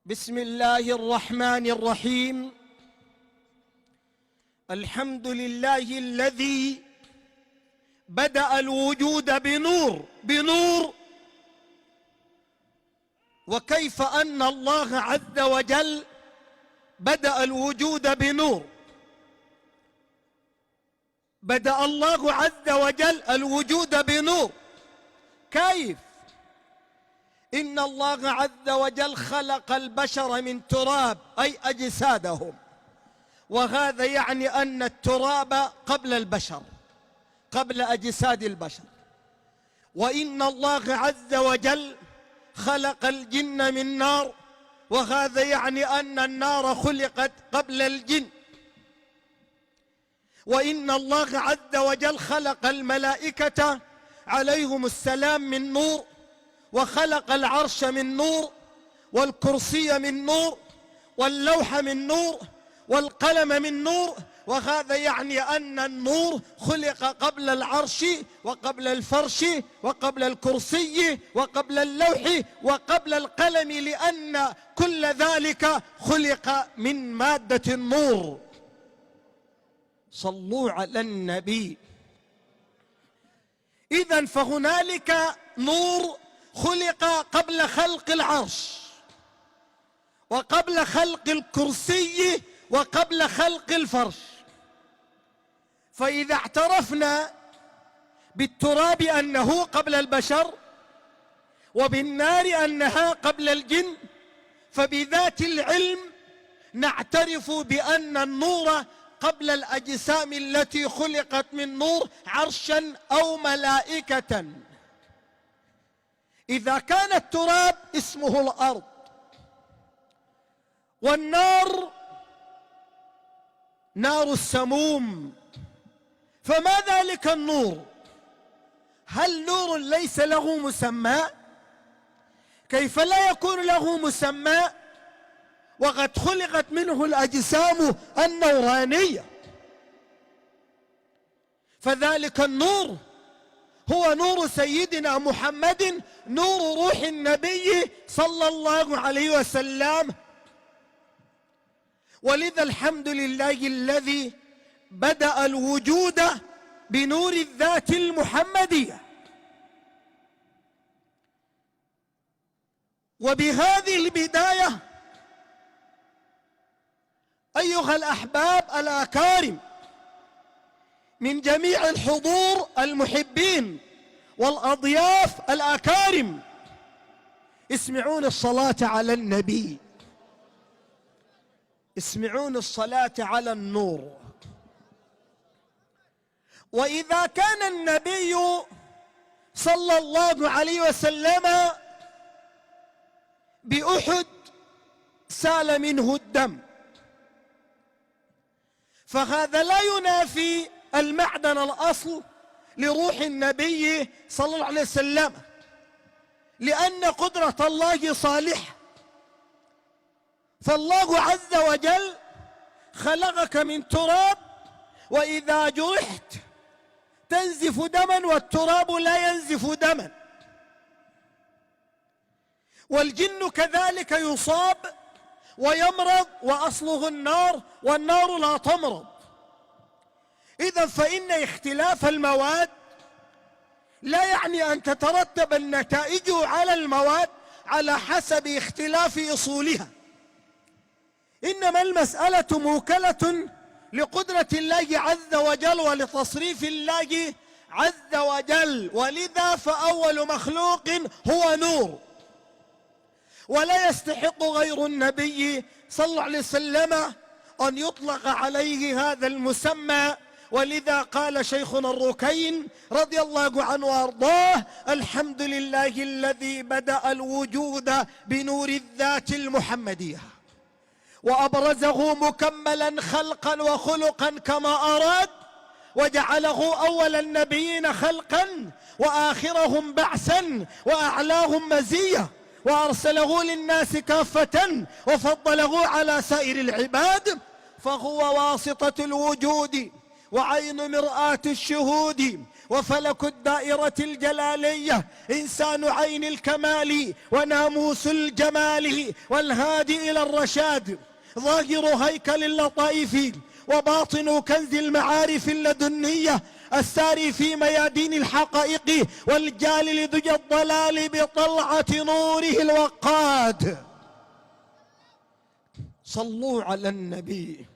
بسم الله الرحمن الرحيم. الحمد لله الذي بدأ الوجود بنور. وكيف أن الله عز وجل بدأ الوجود بنور؟ بدأ الله عز وجل الوجود بنور. كيف؟ إن الله عز وجل خلق البشر من تراب، أي أجسادهم، وهذا يعني أن التراب قبل البشر، قبل أجساد البشر. وإن الله عز وجل خلق الجن من نار، وهذا يعني أن النار خلقت قبل الجن. وإن الله عز وجل خلق الملائكة عليهم السلام من نور، وخلق العرش من نور، والكرسي من نور، واللوح من نور، والقلم من نور، وهذا يعني أن النور خلق قبل العرش وقبل الفرش وقبل الكرسي وقبل اللوح وقبل القلم، لأن كل ذلك خلق من مادة النور. صلوا على النبي. إذن فهنالك نور خلق قبل خلق العرش، وقبل خلق الكرسي، وقبل خلق الفرش. فإذا اعترفنا بالتراب أنه قبل البشر، وبالنار أنها قبل الجن، فبذات العلم نعترف بأن النور قبل الأجسام التي خلقت من نور، عرشا أو ملائكة. إذا كان التراب اسمه الأرض، والنار نار السموم، فما ذلك النور؟ هل نور ليس له مسمى؟ كيف لا يكون له مسمى وقد خلقت منه الأجسام النورانية؟ فذلك النور هو نور سيدنا محمد، نور روح النبي صلى الله عليه وسلم. ولذا الحمد لله الذي بدأ الوجود بنور الذات المحمدية. وبهذه البداية أيها الأحباب الأكارم من جميع الحضور المحبين والأضياف الأكارم، اسمعون الصلاة على النبي، اسمعون الصلاة على النور. وإذا كان النبي صلى الله عليه وسلم بأحد سال منه الدم، فهذا لا ينافي المعدن الأصل لروح النبي صلى الله عليه وسلم، لأن قدرة الله صالحة. فالله عز وجل خلقك من تراب، وإذا جرحت تنزف دما، والتراب لا ينزف دما. والجن كذلك يصاب ويمرض، وأصله النار، والنار لا تمرض. إذن فإن اختلاف المواد لا يعني أن تترتب النتائج على المواد على حسب اختلاف أصولها، إنما المسألة موكلة لقدرة الله عز وجل ولتصريف الله عز وجل. ولذا فأول مخلوق هو نور، ولا يستحق غير النبي صلى الله عليه وسلم أن يطلق عليه هذا المسمى. ولذا قال شيخنا الركين رضي الله عنه وارضاه: الحمد لله الذي بدأ الوجود بنور الذات المحمدية، وأبرزه مكملا خلقا وخلقا كما أراد، وجعله أول النبيين خلقا وآخرهم بعثا وأعلاهم مزية، وأرسله للناس كافة وفضله على سائر العباد، فهو واسطة الوجود وعين مرآة الشهود، وفلك الدائرة الجلالية، إنسان عين الكمال وناموس الجمال، والهادي إلى الرشاد، ظاهر هيكل اللطائف وباطن كنز المعارف اللدنية، الساري في ميادين الحقائق، والجال لدجى الضلال بطلعة نوره الوقاد. صلوا على النبي.